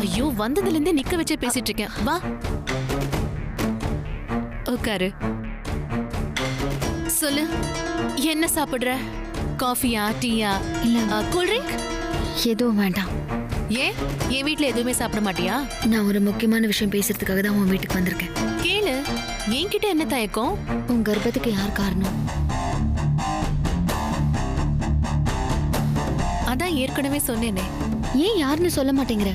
ஐயோ, வந்ததுல இருந்தே நிக்க வச்சே பேசிட்டு இருக்கேன். வா உட்காரு. சொல்லு, என்ன சாப்பிடுற? காஃபியா, டீயா, இல்ல கூல் ட்ரிங்க்? எதுவும் வேண்டாம். ஏன் என் வீட்ல எதுவுமே சாப்பிட மாட்டியா? நான் ஒரு முக்கியமான விஷயம் பேசுறதுக்காக தான் உன் வீட்டுக்கு வந்திருக்கேன். கேளு. என்கிட்ட என்ன தயக்கம்? உன் கர்ப்பத்துக்கு யார் காரணம்? அதான் ஏற்கனவே சொன்னேனே. ஏன் யாருன்னு சொல்ல மாட்டேங்கிற?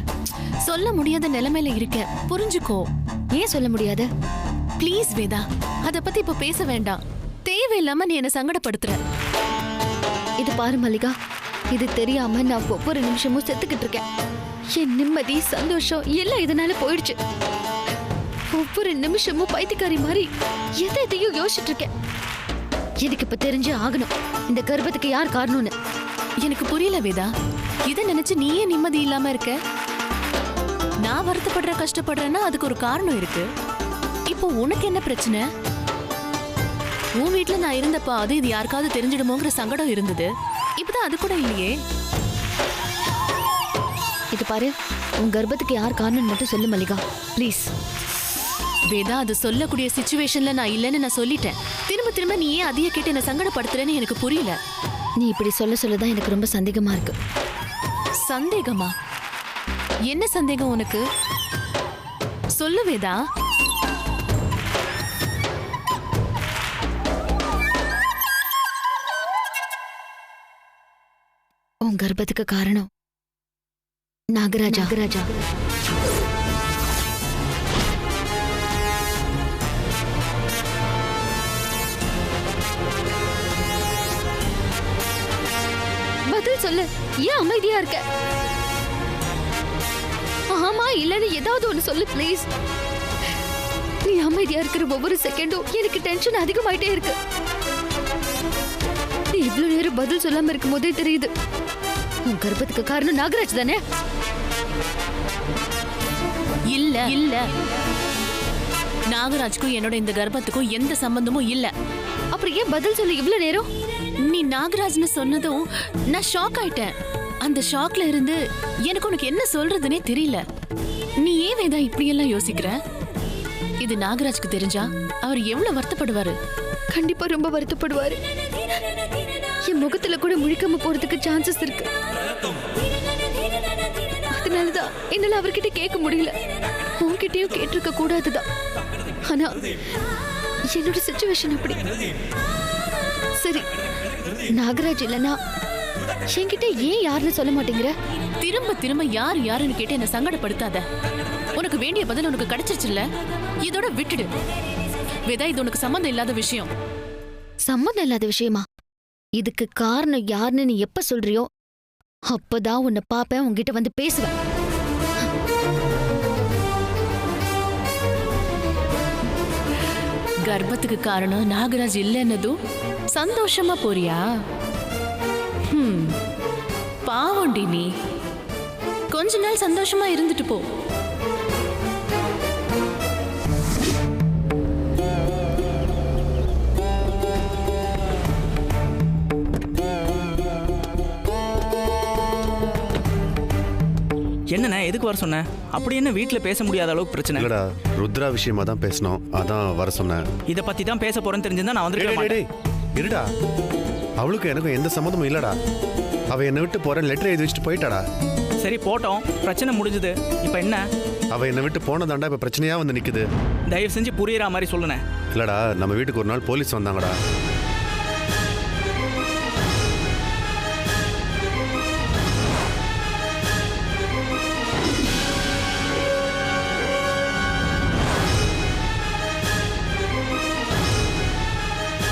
சொல்ல முடியாத நிலைமையில இருக்க, புரிஞ்சுக்கோ. ஏன் சொல்ல முடியாது? ப்ளீஸ் வேதா, அத பத்தி இப்ப பேச வேண்டாம். தேவையில்லாம நீ என்ன சங்கடப்படுத்துற. இது பாரு மல்லிகா, இது தெரியாம நான் ஒவ்வொரு நிமிஷமும் செத்துக்கிட்டு இருக்கேன். என் நிம்மதி, சந்தோஷம் எல்லாம் இதனால போயிடுச்சு. ஒவ்வொரு நிமிஷமும் பைத்தியக்காரி மாதிரி எதையும் யோசிச்சுட்டு இருக்கேன். எனக்கு இப்ப தெரிஞ்சே ஆகணும், இந்த கர்ப்பத்துக்கு யார் காரணம்னு. எனக்கு புரியல வேதா. இதை நினைச்சு நீயே நிம்மதி இல்லாம இருக்க. நான் வருத்தப்படுற, கஷ்டப்படுறேன்னா அதுக்கு ஒரு காரணம் இருக்கு. இப்போ உனக்கு என்ன பிரச்சனை? உன் வீட்டுல நான் இருந்தப்ப அது இது யாருக்காவது தெரிஞ்சிடுமோங்கிற சங்கடம் இருந்தது. இப்பதான் அது கூட இல்லையே. இது பாரு, உன் கர்ப்பத்துக்கு யார் காரணம் மட்டும் சொல்லு மல்லிகா, ப்ளீஸ். வேதா, அது சொல்லக்கூடிய சிச்சுவேஷன்ல நான் இல்லைன்னு நான் சொல்லிட்டேன். திரும்ப திரும்ப நீ ஏன் அதையே கேட்டு என்ன சங்கடப்படுத்துறேன்னு எனக்கு புரியல. நீ இப்படி சொல்லதான் எனக்கு ரொம்ப சந்தேகமா இருக்கு. சந்தேகமா? என்ன சந்தேகம் உனக்கு? சொல்லு வேதா. உன் கர்ப்பத்துக்கு காரணம் நாகராஜா. பதில் சொல்லு, ஏன் அமைதியா இருக்க? ஆமா இல்லன்னு ஏதாவது ஒண்ணு சொல்லு ப்ளீஸ். நீ அமைதியா இருக்கிற ஒவ்வொரு செகண்டும் எனக்கு டென்ஷன் அதிகமாயிட்டே இருக்கு. நீ இவ்வளவு நேரம் பதில் சொல்லாம இருக்கும் போதே தெரியுது, உன் கர்ப்பத்துக்கு காரணம் நாகராஜ் தானே? இல்ல இல்ல, நாகராஜ்க்கும் என்னோட இந்த கர்ப்பத்துக்கும் எந்த சம்பந்தமும் இல்ல. அப்புறம் ஏன் பதில் சொல்லு இவ்வளவு நேரம்? நீ நாகராஜ்னு சொன்னதும் நான் ஷாக் ஆயிட்டேன். அந்த ஷாக்ல இருந்து எனக்கு உனக்கு என்ன சொல்றதுனே தெரியல. நீ ஏன் வேதா இப்படி எல்லாம் யோசிக்கிற? இது நாகராஜ்க்கு தெரிஞ்சா அவர் எவ்வளவு வருத்தப்படுவாரு? கண்டிப்பா ரொம்ப வருத்தப்படுவாரு. என் முகத்துல கூட முழிக்காம போறதுக்கு சான்சஸ் இருக்கு. அதனாலதான் என்னால அவர்கிட்ட கேட்க முடியல. உன்கிட்டயும் கேட்டிருக்க கூடாதுதான். ஆனா என்னோட சிச்சுவேஷன் அப்படி. சரி, நாகராஜ் இல்லனா என்கிட்ட ஏன் யாருன்னு சொல்ல மாட்டேங்கிற? திரும்ப திரும்ப யார் யாருன்னு கேட்டு என்ன சங்கடப்படுத்தாத. உனக்கு வேண்டிய பதில் உனக்கு கிடைச்சிருச்சுல்ல, இதோட விட்டுடு வேதா. இது உனக்கு சம்மந்தம் இல்லாத விஷயம். சம்மந்தம் இல்லாத விஷயமா? இதுக்கு காரணம் யாருன்னு நீ எப்ப சொல்றியோ அப்பதான் உன்னை பாப்பேன், உன்கிட்ட வந்து பேசுவேன். கர்ப்பத்துக்கு காரணம் நாகராஜ் இல்லைன்னதும் சந்தோஷமா போறியா? பாவண்டி நீ. கொஞ்ச நாள் சந்தோஷமா இருந்துட்டு போ. என்னண்ணா எதுக்கு வர சொன்ன? அப்படி என்ன வீட்டுல பேச முடியாத அளவுக்கு பிரச்சனை? இல்லடா, ருத்ரா விஷயமா தான் பேசணும், அதான் வர சொன்னேன். இத பத்தி தான் பேச போறேன்னு தெரிஞ்சிருந்தா நான் வந்துருக்கேன். இருடா, அவளுக்கு எனக்கும் எந்த சம்மந்தமும் இல்லடா. அவ என்னை விட்டு போறேன் லெட்டர் எழுதி வச்சுட்டு போயிட்டாடா. சரி போட்டோம், பிரச்சனை முடிஞ்சது. இப்ப என்ன? அவ என்னை விட்டு போனதாண்டா இப்ப பிரச்சனையா வந்து நிக்குது. தயவு செஞ்சு புரியுற மாதிரி சொல்லுனே. இல்லடா, நம்ம வீட்டுக்கு ஒரு நாள் போலீஸ் வந்தாங்கடா.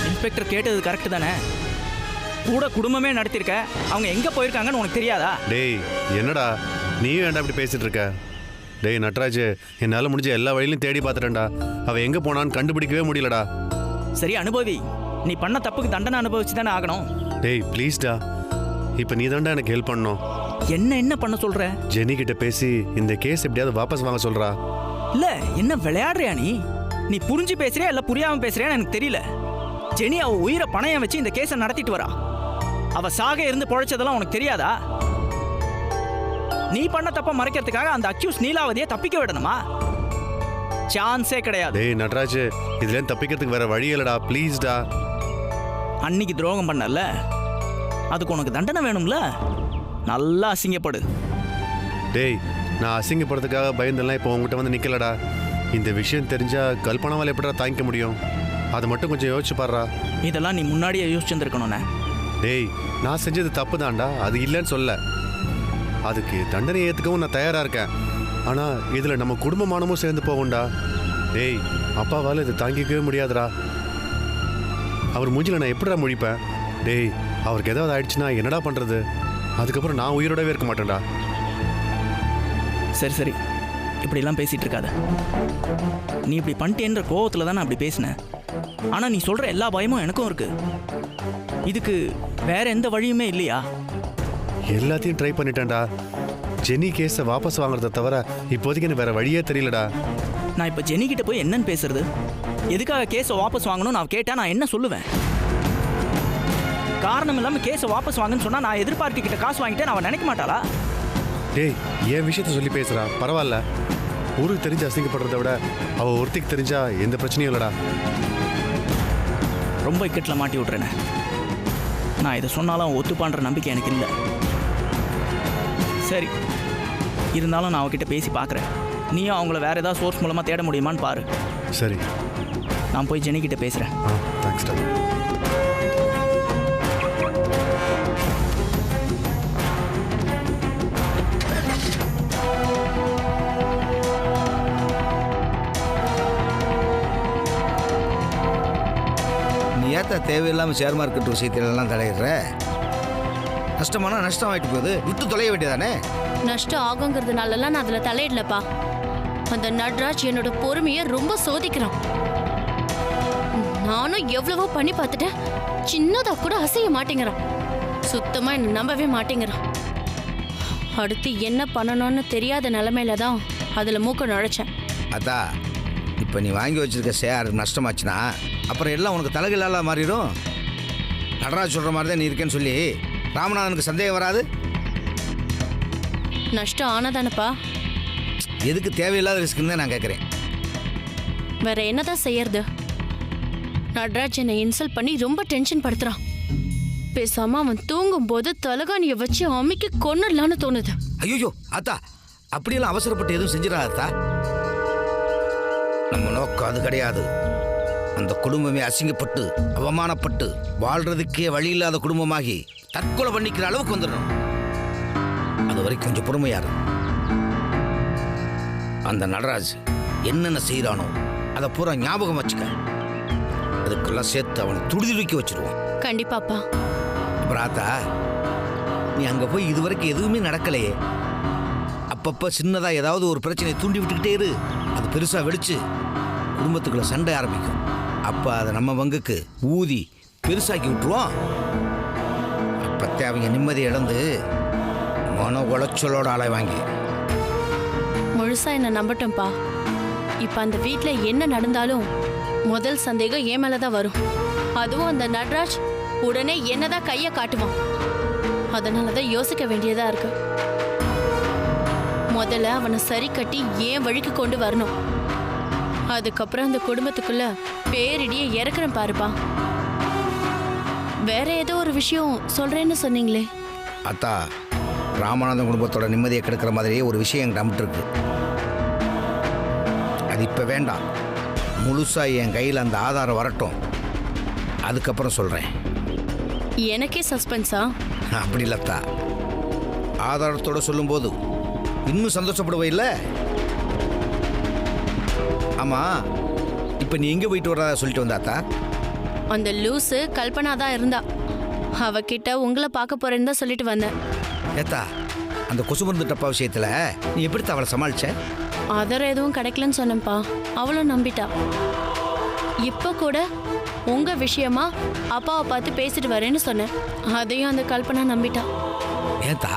இன்ஸ்பெக்டர் கேட்டது கரெக்ட் தானே? கூட குடும்பமே நடத்திருக்க, அவங்க எங்க போயிருக்காங்கன்னு உனக்கு தெரியாதா? டேய் என்னடா நீயும் ஏன்டா இப்படி பேசிட்டு இருக்க? டேய் நட்ராஜ், என்னால் முடிஞ்ச எல்லா வழியிலும் தேடி பார்த்துட்டேன்டா. அவள் எங்கே போனான்னு கண்டுபிடிக்கவே முடியலடா. சரி அனுபவி, நீ பண்ண தப்புக்கு தண்டனை அனுபவிச்சு தானே ஆகணும். டேய் ப்ளீஸ்டா, இப்போ நீ தான்டா எனக்கு ஹெல்ப் பண்ணணும். என்ன பண்ண சொல்ற? ஜெனி கிட்ட பேசி இந்த கேஸ் எப்படியாவது வாபஸ் வாங்க சொல்றா. இல்ல என்ன விளையாடுறியா நீ? நீ புரிஞ்சு பேசுறியா இல்ல புரியாம பேசுறியான்னு எனக்கு தெரியல. ஜெனி அவ உயிரை பணையம் வச்சு இந்த கேஸை நடத்திட்டு வரா. அவ சாக இருந்து பொழைச்சதெல்லாம் உனக்கு தெரியாதா? நீ பண்ண தப்ப மறைக்கிறதுக்காக அந்த அக்யூஸ் நீலாவதியை தப்பிக்க விடணுமா? சான்ஸே கிடையாது. டேய் நட்ராஜ், இதுல தப்பிக்கிறதுக்கு வேற வழி இல்லடா, ப்ளீஸ்டா. அன்னைக்கு துரோகம் பண்ணல, அதுக்கு உனக்கு தண்டனை வேணும்ல. நல்லா அசிங்கப்படு. டேய், நான் அசிங்கப்படுறதுக்காக பயந்தெல்லாம் இப்போ உங்ககிட்ட வந்து நிக்கலடா. இந்த விஷயம் தெரிஞ்சா கல்பனாவால் எப்படிடா தாங்கிக்க முடியும்? அதை மட்டும் கொஞ்சம் யோசிச்சு பாடுறா. இதெல்லாம் நீ முன்னாடியே யோசிச்சுருக்கணும்ண்ணே. டேய், நான் செஞ்சது தப்பு தான்டா, அது இல்லைன்னு சொல்ல. அதுக்கு தண்டனை ஏற்றுக்கவும் நான் தயாராக இருக்கேன். ஆனால் இதில் நம்ம குடும்பமானமும் சேர்ந்து போவோம்டா. டேய், அப்பாவால் இதை தாங்கிக்கவே முடியாதுடா. அவர் மூஞ்சில நான் எப்படிடா முழிப்பேன்? டேய், அவருக்கு ஏதாவது ஆயிடுச்சுன்னா என்னடா பண்ணுறது? அதுக்கப்புறம் நான் உயிரோடவே இருக்க மாட்டேன்டா. சரி சரி, இப்படிலாம் பேசிகிட்டு இருக்காத. நீ இப்படி பண்ணிட்டேன்ற கோவத்தில் தான் நான் அப்படி பேசினேன். ஆனால் நீ சொல்கிற எல்லா பயமும் எனக்கும் இருக்குது. இதுக்கு வேற எந்த வழியுமே இல்லையா? எல்லாத்தையும் ட்ரை பண்ணிட்டேன்டா. ஜெனி கேஸை வாபஸ் வாங்குறத தவிர இப்போதைக்கு எனக்கு வேற வழியே தெரியலடா. நான் இப்போ ஜெனி கிட்ட போய் என்னன்னு பேசுறது? எதுக்காக கேஸை வாபஸ் வாங்கணும் நான் கேட்டால் நான் என்ன சொல்லுவேன்? காரணம் இல்லாமல் கேஸை வாபஸ் வாங்கன்னு சொன்னால் நான் எதிர்பார்ட்டி கிட்ட காசு வாங்கிட்டேன் அவன் நினைக்க மாட்டாளா? டேய், என் விஷயத்த சொல்லி பேசுறா, பரவாயில்ல. ஊருக்கு தெரிஞ்சு அசிங்கப்படுறத விட அவள் ஒருத்திக்கு தெரிஞ்சா எந்த பிரச்சனையும் இல்லடா. ரொம்ப இக்கட்டில் மாட்டி விட்றேனே. நான் இதை சொன்னாலும் ஒத்துப்பான்ற நம்பிக்கை எனக்கு இல்லை. சரி, இருந்தாலும் நான் அவகிட்ட பேசி பார்க்குறேன். நீயும் அவங்கள வேற ஏதாவது சோர்ஸ் மூலமாக தேட முடியுமான்னு பாரு. சரி, நான் போய் ஜெனி கிட்ட பேசுகிறேன். தேங்க்ஸ்டா. ஏத்த தேவையில்லாமல் ஷேர் மார்க்கெட் விஷயத்திலெல்லாம் தலையிடுற. நஷ்டமானா நஷ்டம் ஆகிட்டு போகுது, விட்டு தொலைய வேண்டியதானே. நஷ்டம் ஆகுங்கிறதுனாலலாம் நான் அதில் தலையிடலப்பா. அந்த நட்ராஜ் என்னோட பொறுமையை ரொம்ப சோதிக்கிறான். நானும் எவ்வளவோ பண்ணி பார்த்துட்டேன், சின்னதா கூட அசைய மாட்டேங்கிறான். சுத்தமாக என்னை நம்பவே மாட்டேங்கிறான். அடுத்து என்ன பண்ணணும்னு தெரியாத நிலைமையில தான் அதில் மூக்க நுழைச்சேன். அதா, இப்போ நீ வாங்கி வச்சிருக்க ஷேர் நஷ்டமாச்சுன்னா அப்புறம் எல்லாம் உனக்கு தலைகளால் மாறிடும். நடராஜ் சொல்கிற மாதிரி தான் நீ இருக்கேன்னு சொல்லி ராமநாதனுக்கு சந்தேகம் வராது. நஷ்டம் ஆனதானப்பா. எதுக்கு தேவையில்லாத ரிஸ்க்குன்னு தான் நான் கேட்குறேன். வேற என்னதான் செய்யறது? நட்ராஜ் என்னை இன்சல்ட் பண்ணி ரொம்ப டென்ஷன் படுத்துறான். பேசாம அவன் தூங்கும் போது தலகாணியை வச்சு அம்மிக்கு கொன்னுடலான்னு தோணுது. ஐயோ அத்தா, அப்படியெல்லாம் அவசரப்பட்டு எதுவும் செஞ்சிடாதா. நம்ம நோக்கம் அது கிடையாது. அந்த குடும்பமே அசிங்கப்பட்டு அவமானப்பட்டு வாழ்றதுக்கே வழி இல்லாத குடும்பமாகி தற்கொலை பண்ணிக்கிற அளவுக்கு வந்துடணும். அது வரைக்கும் கொஞ்சம் பொறுமையாரு. அந்த நடராஜ் என்னென்ன செய்யறானோ அதை பூரா ஞாபகம் வச்சுக்க. அதுக்கெல்லாம் சேர்த்து அவனை துடிதுடிக்க வச்சிருவோம். கண்டிப்பாப்பா. பிராத்தா, நீ அங்க போய் இதுவரைக்கும் எதுவுமே நடக்கலையே. அப்பப்ப சின்னதா ஏதாவது ஒரு பிரச்சனையை தூண்டி விட்டுக்கிட்டே இரு. அது பெருசா வெடிச்சு குடும்பத்துக்குள்ள சண்டை ஆரம்பிக்கும். அப்ப அதை நம்ம வங்குக்கு ஊதி பெருசாக்கி விட்டுருவோம். அப்பத்தே அவங்க நிம்மதி இழந்து மன உளைச்சலோட ஆளை வாங்கி. முழுசா என்ன நம்பட்டும்பா. இப்ப அந்த வீட்டுல என்ன நடந்தாலும் முதல் சந்தேகம் என் மேலதான் வரும். அதுவும் அந்த நட்ராஜ் உடனே என்னதான் கைய காட்டுவான். அதனாலதான் யோசிக்க வேண்டியதா இருக்கு. முதல்ல அவனை சரி கட்டி ஏன் வழிக்கு கொண்டு வரணும். அதுக்கப்புறம் அந்த குடும்பத்துக்குள்ள பேரிடியை இறக்குறேன் பாருப்பா. வேற ஏதோ ஒரு விஷயம் சொல்றேன்னு சொன்னீங்களே. அத்தா, ராமநாதன் குடும்பத்தோட நிம்மதியை கெடுக்கிற மாதிரியே ஒரு விஷயம் என்கிட்ட அமிட்டு இருக்கு. அது இப்ப வேண்டாம். முழுசா என் கையில் அந்த ஆதாரம் வரட்டும், அதுக்கப்புறம் சொல்றேன். எனக்கே சஸ்பென்ஸா? அப்படி இல்லத்தா, ஆதாரத்தோட சொல்லும்போது இன்னும் சந்தோஷப்படுவே இல்லை? ஆமா, இப்ப நீ எங்க போயிட்டு வர சொல்லிட்டு வந்தாத்தா? அந்த லூசு கல்பனா தான் இருந்தா. அவகிட்ட உங்களை பார்க்க போறேன்னு தான் சொல்லிட்டு வந்தேன். ஏத்தா, அந்த கொசு மருந்து டப்பா விஷயத்துல நீ எப்படி அவளை சமாளிச்ச? ஆதாரம் எதுவும் கிடைக்கலன்னு சொன்னேன்ப்பா. அவளும் நம்பிட்டா. இப்ப கூட உங்க விஷயமா அப்பாவை பார்த்து பேசிட்டு வரேன்னு சொன்னேன். அதையும் அந்த கல்பனா நம்பிட்டா. ஏத்தா,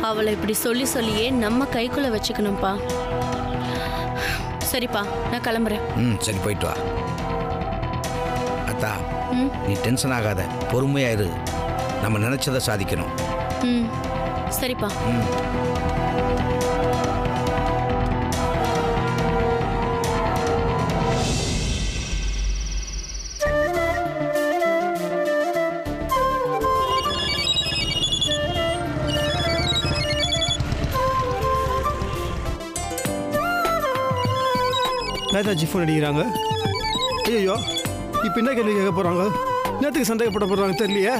அவளை இப்படி சொல்லி சொல்லியே நம்ம கைக்குள்ள வச்சுக்கணும்ப்பா. சரிப்பா, நான் கிளம்புறேன். சரி, போயிட்டு வா. அத்தா, நீ டென்ஷன் ஆகாத, பொறுமையா இரு. நம்ம நினைச்சதை சாதிக்கணும். சரிப்பா. நேதாஜி ஃபோன் அடிக்கிறாங்க. ஐயோ, இப்போ என்ன கேள்வி கேட்க போகிறாங்க? நேற்றுக்கு சந்தேகப்பட போகிறாங்க தெரியலையே.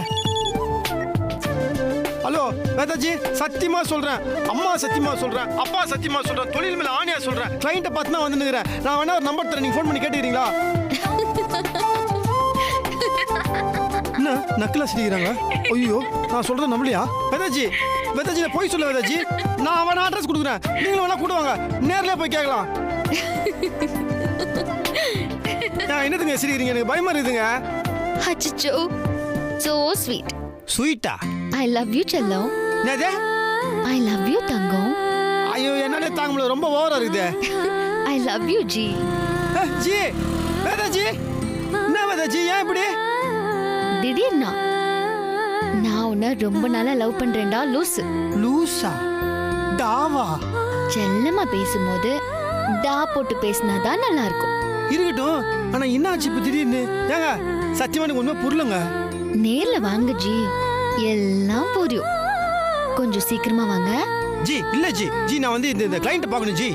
ஹலோ நேதாஜி, சத்தியமாக சொல்கிறேன், அம்மா சத்தியமாக சொல்கிறேன், அப்பா சத்தியமாக சொல்கிறேன், தொழில் மேலே ஆணையாக சொல்கிறேன், கிளைண்ட்டை பார்த்து தான் வந்துருக்கிறேன். நான் வேணா ஒரு நம்பர் தரேன், நீங்கள் ஃபோன் பண்ணி கேட்டுக்கிறீங்களா? என்ன நக்கலா சிரிக்கிறாங்க? ஐயோ, நான் சொல்கிறேன் நம்பலையா? வேதாஜி வேதாஜி, நான் போய் சொல்ல வேதாஜி. நான் வேணா அட்ரஸ் கொடுக்குறேன், நீங்களும் வேணா கூடுவாங்க, நேரில் போய் கேட்கலாம். என்னதுங்க சிரிக்கிறீங்க? எனக்கு பயமா இருக்குதுங்க. அச்சச்சோ, so sweet. ஸ்வீட்டா? I love you செல்லம். என்னது? I love you தங்கம். ஐயோ, என்னாலே தாங்க முடியல, ரொம்ப ஓவரா இருக்குது. I love you ji. Ji, Vedaji, என்ன வேதாஜி, ஏன் இப்படி? திடீர்னா நான் உன்னை ரொம்ப நாளா லவ் பண்றேன்டா லூசு. லூசா? டாவா? செல்லமா பேசும்போது டா போட்டு பேசினாதான் நல்லா இருக்கும். இருக்கட்டும், ஆனா என்ன ஆச்சு இப்ப திடீர்னு? ஏங்க சத்தியமா எனக்கு ஒண்ணுமே புரியலங்க. நேர்ல வாங்க ஜி, எல்லாம் புரியும். கொஞ்சம் சீக்கிரமா வாங்க. ஜி இல்ல ஜி, ஜி நான் வந்து இந்த கிளையண்ட் பார்க்கணும் ஜி.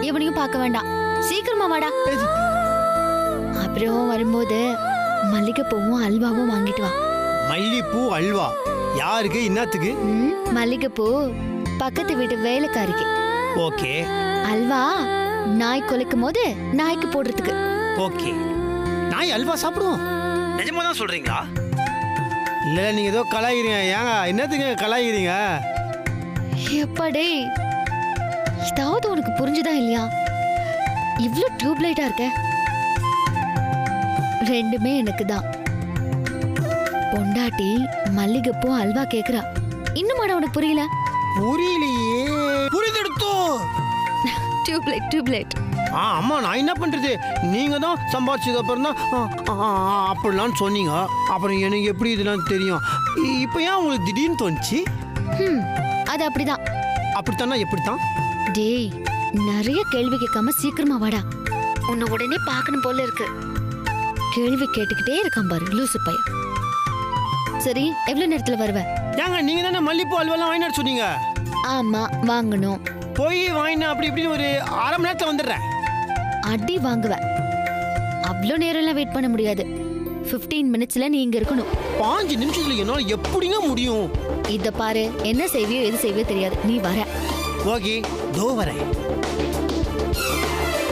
எவனையும் பார்க்க வேண்டாம், சீக்கிரமா வாடா. அப்புறம் வரும்போது மல்லிகைப்பூவும் அல்வாவும் வாங்கிட்டு வா. மல்லிப்பூ அல்வா யாருக்கு, என்னத்துக்கு? மல்லிகைப்பூ பக்கத்து வீட்டு வேலைக்காரிக்கு. ஓகே. அல்வா நாய் கொலைக்கும் போது நாய்க்கு போடுறதுக்கு. ஓகே. நாய் அல்வா சாப்பிடுவோம்? நிஜமா தான் சொல்றீங்களா? இல்ல நீங்க ஏதோ கலாயிறீங்க. ஏங்க என்னத்துக்கு கலாயிறீங்க? எப்பாடே, இதாவது உனக்கு புரிஞ்சுதா இல்லையா? இவ்ளோ டியூப்லைட்டா இருக்க. ரெண்டுமே எனக்கு தான். பொண்டாட்டி மல்லிகைப்பூ அல்வா கேக்குறா, இன்னுமாடா உனக்கு புரியல? புரியலையே. புரிதெடுத்தோ. Tubelight tubelight. அம்மா நான் என்ன பண்றது? நீங்க தான் சம்பாதிச்சது அப்புறம் தான் அப்படிலாம் சொன்னீங்க. அப்புறம் எனக்கு எப்படி இதெல்லாம் தெரியும்? இப்போ ஏன் உங்களுக்கு திடீர்னு தோணுச்சு? அது அப்படிதான். அப்படித்தானா? எப்படித்தான்? டேய், நிறைய கேள்வி கேட்காம சீக்கிரமா வாடா, உன்னை உடனே பார்க்கணும் போல இருக்கு. கேள்வி கேட்டுக்கிட்டே இருக்கான் பாரு லூசு பையன். சரி, எவ்வளவு நேரத்துல வருவ? ஏங்க நீங்க தானே மல்லிப்பூ அல்வெல்லாம் வாங்கிட்டு சொன்னீங்க. ஆமா, வாங்கணும். போய் வாங்கினா அப்படி இப்படின்னு ஒரு அரை மணி நேரத்துல வந்துடுறேன். அடி வாங்குவ. அவ்வளோ நேரம்லாம் வெயிட் பண்ண முடியாது. 15 மினிட்ஸ்ல நீ இங்க இருக்கணும். 5 நிமிஷத்துல என்னால எப்படிங்க முடியும்? இத பாரு, என்ன செய்வியோ எது செய்வியோ தெரியாது, நீ வர. ஓகே, தோ வரேன்.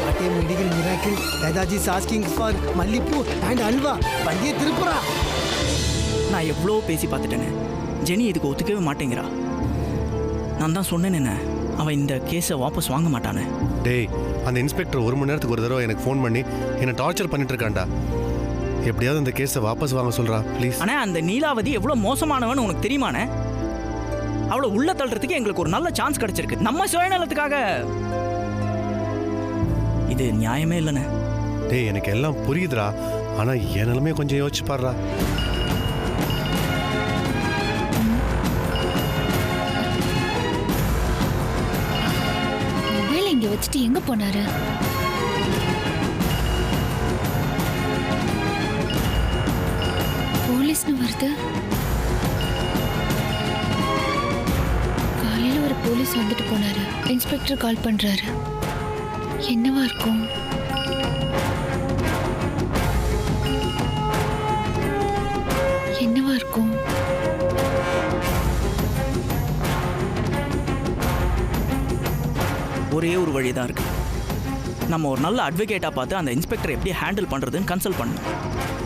What A medical miracle. Netaji is asking for மல்லிப்பூ அண்ட் அல்வா. வண்டியை திருப்புறா. நான் எவ்வளோ பேசி பார்த்துட்டேனே, ஜெனி இதுக்கு ஒத்துக்கவே மாட்டேங்கிறா. நான் தான் சொன்னேன் என்ன, அவன் இந்த கேஸை வாபஸ் வாங்க மாட்டானே. டேய், அந்த இன்ஸ்பெக்டர் 1 மணி நேரத்துக்கு ஒரு தடவை எனக்கு ஃபோன் பண்ணி என்னை டார்ச்சர் பண்ணிட்டு இருக்கான்டா. எப்படியாவது அந்த கேஸை வாபஸ் வாங்க சொல்றா ப்ளீஸ். ஆனால் அந்த நீலாவதி எவ்வளோ மோசமானவன்னு உனக்கு தெரியுமானே? அவளை உள்ள தள்ளுறதுக்கு எங்களுக்கு ஒரு நல்ல சான்ஸ் கிடைச்சிருக்கு. நம்ம சுயநலத்துக்காக இது நியாயமே இல்லைண்ணே. டேய், எனக்கு எல்லாம் புரியுதுடா, ஆனா என் நிலைமையை கொஞ்சம் யோசிச்சு பாடுறா. இங்க வச்சுட்டு எங்க போனாரு? போலீஸ்னு வருது. காலையில ஒரு போலீஸ் வந்துட்டு போனாரு. இன்ஸ்பெக்டர் கால் பண்றாரு. என்னவா இருக்கும்? என்னவா இருக்கும்? ஒரே ஒரு வழி தான் இருக்கு. நம்ம ஒரு நல்ல அட்வொகேட்டா பார்த்து அந்த இன்ஸ்பெக்டர் எப்படி ஹேண்டில் பண்றதுன்னு கன்சல்ட் பண்ணணும்.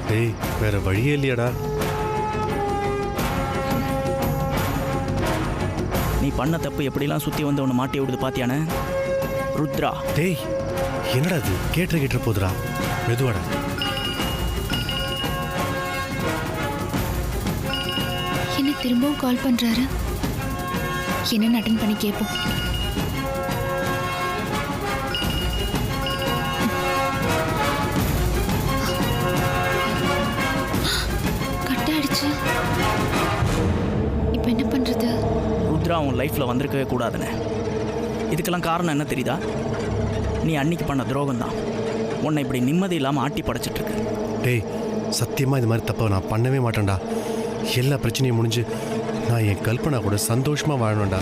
டேய், வேற வழியே இல்லையாடா. நீ பண்ண தப்பு எப்படிலாம் சுத்தி வந்து உன்னை மாட்டி விடுது பாத்தியானே ருத்ரா. டேய், என்னடா இது? கேட்டு போதுடா, மெதுவாடா. என்ன திரும்பவும் கால் பண்றாரு? என்ன அட்டெண்ட் பண்ணி கேட்போம். ருத்ரா உன் லைஃப்பில் வந்திருக்கவே கூடாதுன்னு. இதுக்கெல்லாம் காரணம் என்ன தெரியுதா? நீ அன்னைக்கு பண்ண துரோகம் தான் உன்னை இப்படி நிம்மதி இல்லாமல் ஆட்டி படைச்சிட்ருக்கு. டேய், சத்தியமாக இது மாதிரி தப்பை நான் பண்ணவே மாட்டேன்டா. எல்லா பிரச்சனையும் முடிஞ்சு நான் என் கல்பனா கூட சந்தோஷமாக வாழணும்டா.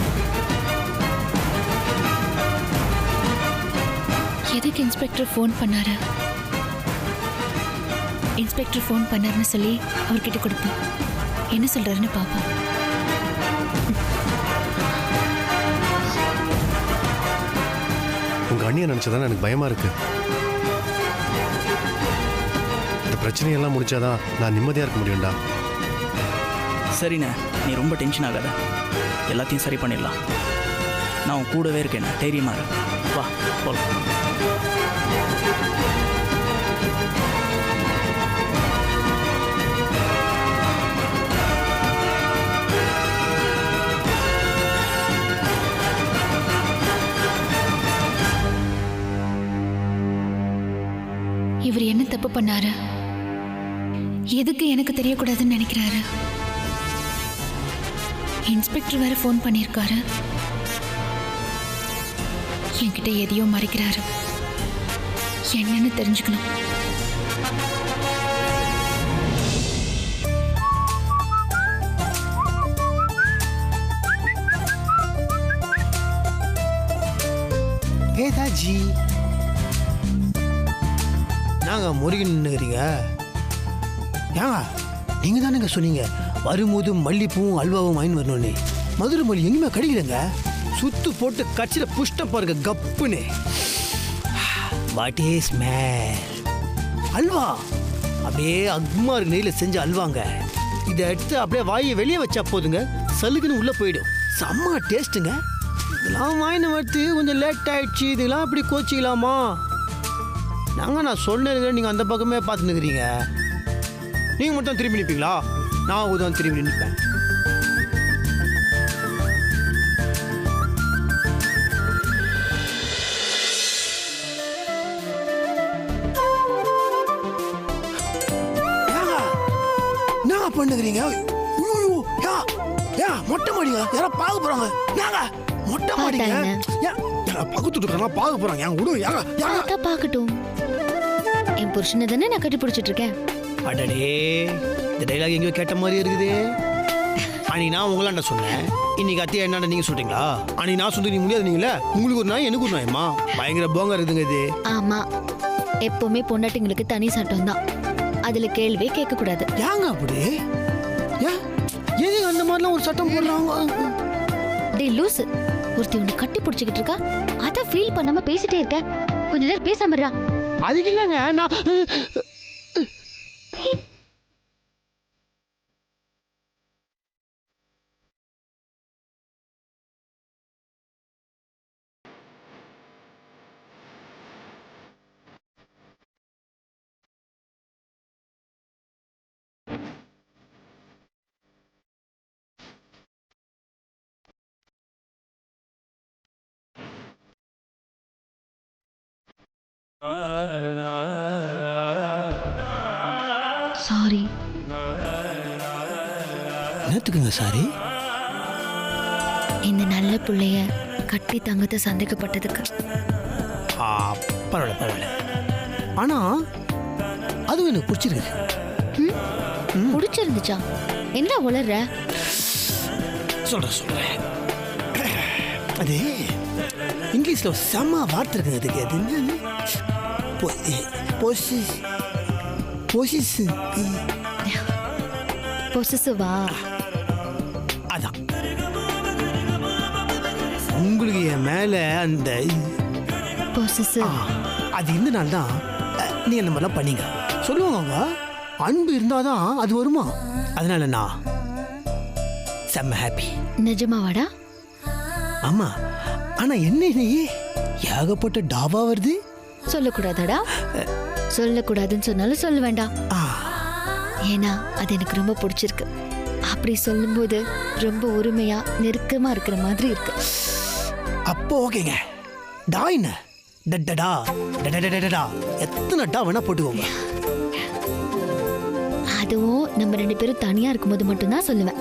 எதுக்கு இன்ஸ்பெக்டர் ஃபோன் பண்ணாரு? இன்ஸ்பெக்டர் ஃபோன் பண்ணாருன்னு சொல்லி அவர்கிட்ட கொடுப்போம். என்ன சொல்றாருன்னு பார்ப்போம். உங்கள் அண்ணியை நினச்சதானே எனக்கு பயமாக இருக்கு. இந்த பிரச்சனையெல்லாம் முடிச்சாதான் நான் நிம்மதியாக இருக்க முடியும்டா. சரிண்ணே, நீ ரொம்ப டென்ஷன் ஆகாத, எல்லாத்தையும் சரி பண்ணிடலாம். நான் உன் கூடவே இருக்கேண்ணே, தைரியமாக இரு. வா போகலாம். இவர் என்ன தப்பு பண்ணாரு? எதுக்கு எனக்கு தெரியக்கூடாதுன்னு நினைக்கிறாரு? இன்ஸ்பெக்டர் வேற ஃபோன் பண்ணியிருக்காரு. என்கிட்ட எதையோ மறைக்கிறாரு. என்னன்னு தெரிஞ்சுக்கணும். வேதாஜி, நாங்க முருகன் நின்னுக்கிறீங்க. ஏங்க நீங்க தானேங்க சொன்னீங்க வரும்போது மல்லிப்பூவும் அல்வாவும் வாங்கி வரணும்னு. மதுரை மல்லி எங்கேயுமே கிடைக்கலங்க. சுத்து போட்டு கட்சியில் புஷ்டம் பாருங்க கப்புன்னு. What is smell? அல்வா அப்படியே அக்மார் நெய்யில் செஞ்ச அல்வாங்க. இதை எடுத்து அப்படியே வாயை வெளியே வச்சா போதுங்க, சலுக்குன்னு உள்ளே போயிடும். செம்ம டேஸ்ட்டுங்க. இதெல்லாம் வாங்கின வரத்து கொஞ்சம் லேட் ஆயிடுச்சு. இதெல்லாம் அப்படி கோச்சிக்கலாமா? நான் சொன்னேன், நீங்கள் அந்த பக்கமே பார்த்துன்னுக்கிறீங்க. நீங்கள் மட்டும் திரும்பி நிற்பீங்களா? நான் உதவும் திரும்பி நிற்பேன். என்ன பண்ணுகிறீங்க? மொட்டை மாடிங்க, யாரா பார்க்க போறாங்க. மொட்டை மாடிங்க பக்கத்து பார்க்க போறாங்க. பார்க்கட்டும். என் புருஷனை தானே நான் கட்டி பிடிச்சிட்டு இருக்கேன். அடடே, இந்த டைலாக் எங்கேயோ கேட்ட மாதிரி இருக்குது. அன்னைக்கு நான் உங்களாண்ட சொன்னேன், இன்னைக்கு அத்தியா என்னடா நீங்க சொல்றீங்களா? அன்னைக்கு நான் சொல்றது நீங்க முடியாது. நீங்களே உங்களுக்கு ஒரு நாய் எனக்கு ஒரு நாயம்மா, பயங்கர போங்க இருக்குதுங்க இது. ஆமா, எப்பவுமே பொண்டாட்டிங்களுக்கு தனி சட்டம் தான். அதுல கேள்வியே கேட்க கூடாது. ஏங்க அப்படி? ஏன் அந்த மாதிரிலாம் ஒரு சட்டம் போடுறாங்க? டேய் லூசு, ஒருத்தி உன்னை கட்டி பிடிச்சிக்கிட்டு இருக்கா, அதான் ஃபீல் பண்ணாம பேசிட்டே இருக்க. கொஞ்ச நேரம் பேசாம இருடா. அதுக்கு இல்லைங்க, நான் சாரி. என்னத்துக்குங்க சாரி? இந்த நல்ல பிள்ளைய கட்டி தங்கத்தை சந்தேகப்பட்டதுக்கு. பரவாயில்ல பரவாயில்ல. ஆனா அதுவும் எனக்கு பிடிச்சிருக்கு. பிடிச்சிருந்துச்சா? என்ன உளர்ற? சொல்றேன். அது இங்கிலீஷ்ல ஒரு செம்ம வார்த்தை இருக்குங்க. அதுக்கு அது என்ன? பொசிசிவா? அதான் உங்களுக்கு என் மேல அந்த பொசிசிவ். அது இருந்தனால தான் நீங்க அந்த மாதிரிலாம் பண்ணீங்க. சொல்லுவாங்க அன்பு இருந்தாதான் அது வருமா. அதனால நான் செம்ம ஹாப்பி. நிஜமாவாடா? ஆமா. ஆனா என்ன ஏகப்பட்ட டாபா வருது. சொல்லக்கூடாதாடா? சொல்லக்கூடாதுன்னு சொன்னாலும் சொல்ல வேண்டாம். ஏன்னா அது எனக்கு ரொம்ப பிடிச்சிருக்கு. அப்படி சொல்லும்போது ரொம்ப உரிமையா நெருக்கமா இருக்கிற மாதிரி இருக்கு. அப்போ ஓகேங்க. டா என்ன டடடா டடடடடா எத்தனை டா வேணா போட்டுக்கோங்க. அதுவும் நம்ம ரெண்டு பேரும் தனியா இருக்கும்போது மட்டும்தான் சொல்லுவேன்.